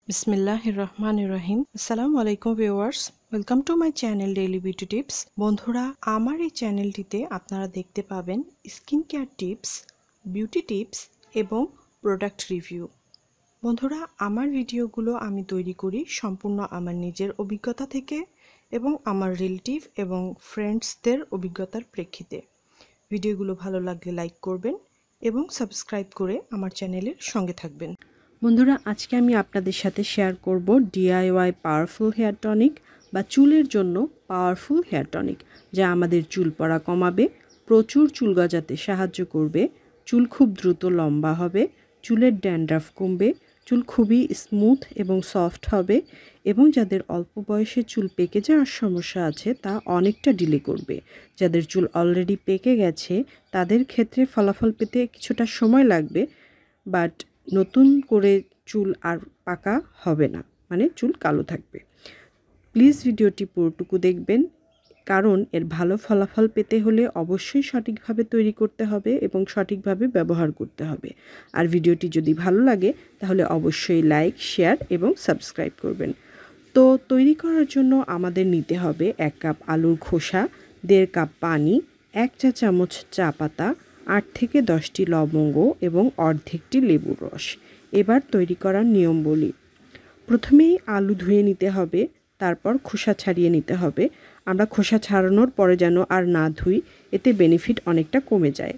বিসমিল্লাহিররহমানিররহিম। আসসালামু আলাইকুম viewers, welcome to my channel daily beauty tips. বন্ধুরা, আমার এই চ্যানেলটিতে আপনারা দেখতে পাবেন skin care tips, beauty tips এবং প্রোডাক্ট রিভিউ। বন্ধুরা, আমার ভিডিওগুলো আমি তৈরি করি সম্পূর্ণ আমার নিজের অভিজ্ঞতা থেকে এবং আমার রিলেটিভ এবং ফ্রেন্ডসদের অভিজ্ঞতার প্রেক্ষিতে। ভিডিওগুলো ভালো লাগলে লাইক করবেন এবং সাবস্ক্রাইব করে আমার চ্যানেলের সঙ্গে থাকবেন। বন্ধুরা, আজকে আমি আপনাদের সাথে শেয়ার করব DIY পাওয়ারফুল হেয়ার টনিক বা চুলের জন্য পাওয়ারফুল হেয়ার টনিক, যা আমাদের চুল পড়া কমাবে, প্রচুর চুল গজাতে সাহায্য করবে, চুল খুব দ্রুত লম্বা হবে, চুলের ড্যান্ড্রাফ কমবে, চুল খুবই স্মুথ এবং সফট হবে এবং যাদের অল্প বয়সে চুল পেকে যাওয়ার সমস্যা আছে তা অনেকটা ডিলে করবে। যাদের চুল অলরেডি পেকে গেছে তাদের ক্ষেত্রে ফলাফল পেতে কিছুটা সময় লাগবে, বাট নতুন করে চুল আর পাকা হবে না, মানে চুল কালো থাকবে। প্লিজ ভিডিওটি পুরোটুকু দেখবেন, কারণ এর ভালো ফলাফল পেতে হলে অবশ্যই সঠিকভাবে তৈরি করতে হবে এবং সঠিকভাবে ব্যবহার করতে হবে। আর ভিডিওটি যদি ভালো লাগে তাহলে অবশ্যই লাইক, শেয়ার এবং সাবস্ক্রাইব করবেন। তো তৈরি করার জন্য আমাদের নিতে হবে 1 কাপ আলুর খোসা, 1.5 কাপ পানি, 1 চা চামচ চা পাতা, 8 থেকে 10টি লবঙ্গ এবং অর্ধেকটি লেবুর রস। এবার তৈরি করার নিয়ম বলি। প্রথমেই আলু ধুয়ে নিতে হবে, তারপর খোসা ছাড়িয়ে নিতে হবে। আমরা খোসা ছাড়ানোর পরে যেন আর না ধুই, এতে বেনিফিট অনেকটা কমে যায়।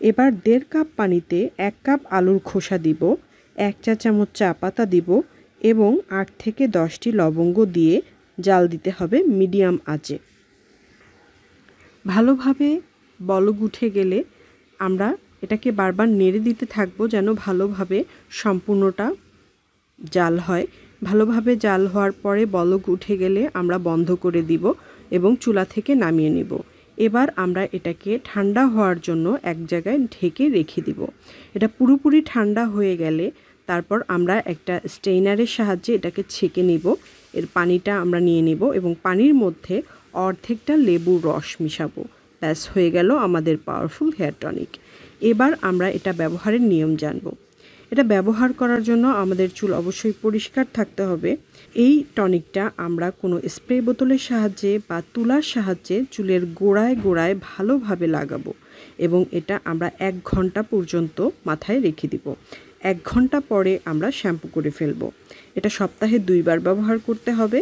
এবার 1.5 কাপ পানিতে 1 কাপ আলুর খোসা দিব, 1 চা চামচ চা পাতা দিব এবং 8 থেকে 10টি লবঙ্গ দিয়ে জাল দিতে হবে মিডিয়াম আঁচে। ভালোভাবে বলক উঠে গেলে আমরা এটাকে বারবার নেড়ে দিতে থাকবো যেন ভালোভাবে সম্পূর্ণটা জাল হয়। ভালোভাবে জাল হওয়ার পরে বলক উঠে গেলে আমরা বন্ধ করে দিব এবং চুলা থেকে নামিয়ে নিব। এবার আমরা এটাকে ঠান্ডা হওয়ার জন্য এক জায়গায় ঢেকে রেখে দিব। এটা পুরোপুরি ঠান্ডা হয়ে গেলে তারপর আমরা একটা স্ট্রেইনারের সাহায্যে এটাকে ছেঁকে নিব। এর পানিটা আমরা নিয়ে নিব এবং পানির মধ্যে অর্ধেকটা লেবুর রস মিশাবো। ব্যাস, হয়ে গেল আমাদের পাওয়ারফুল হেয়ার টনিক। এবার আমরা এটা ব্যবহারের নিয়ম জানব। এটা ব্যবহার করার জন্য আমাদের চুল অবশ্যই পরিষ্কার থাকতে হবে। এই টনিকটা আমরা কোনো স্প্রে বোতলের সাহায্যে বা তুলার সাহায্যে চুলের গোড়ায় গোড়ায় ভালোভাবে লাগাবো এবং এটা আমরা 1 ঘন্টা পর্যন্ত মাথায় রেখে দিব। 1 ঘন্টা পরে আমরা শ্যাম্পু করে ফেলবো। এটা সপ্তাহে 2 বার ব্যবহার করতে হবে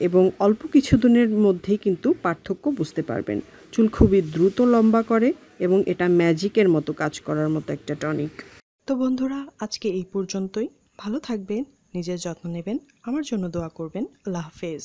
এবং অল্প কিছুদিনের মধ্যেই কিন্তু পার্থক্য বুঝতে পারবেন। চুল খুবই দ্রুত লম্বা করে এবং এটা ম্যাজিকের মতো কাজ করার মতো একটা টনিক। তো বন্ধুরা, আজকে এই পর্যন্তই। ভালো থাকবেন, নিজের যত্ন নেবেন, আমার জন্য দোয়া করবেন। আল্লাহ হাফেজ।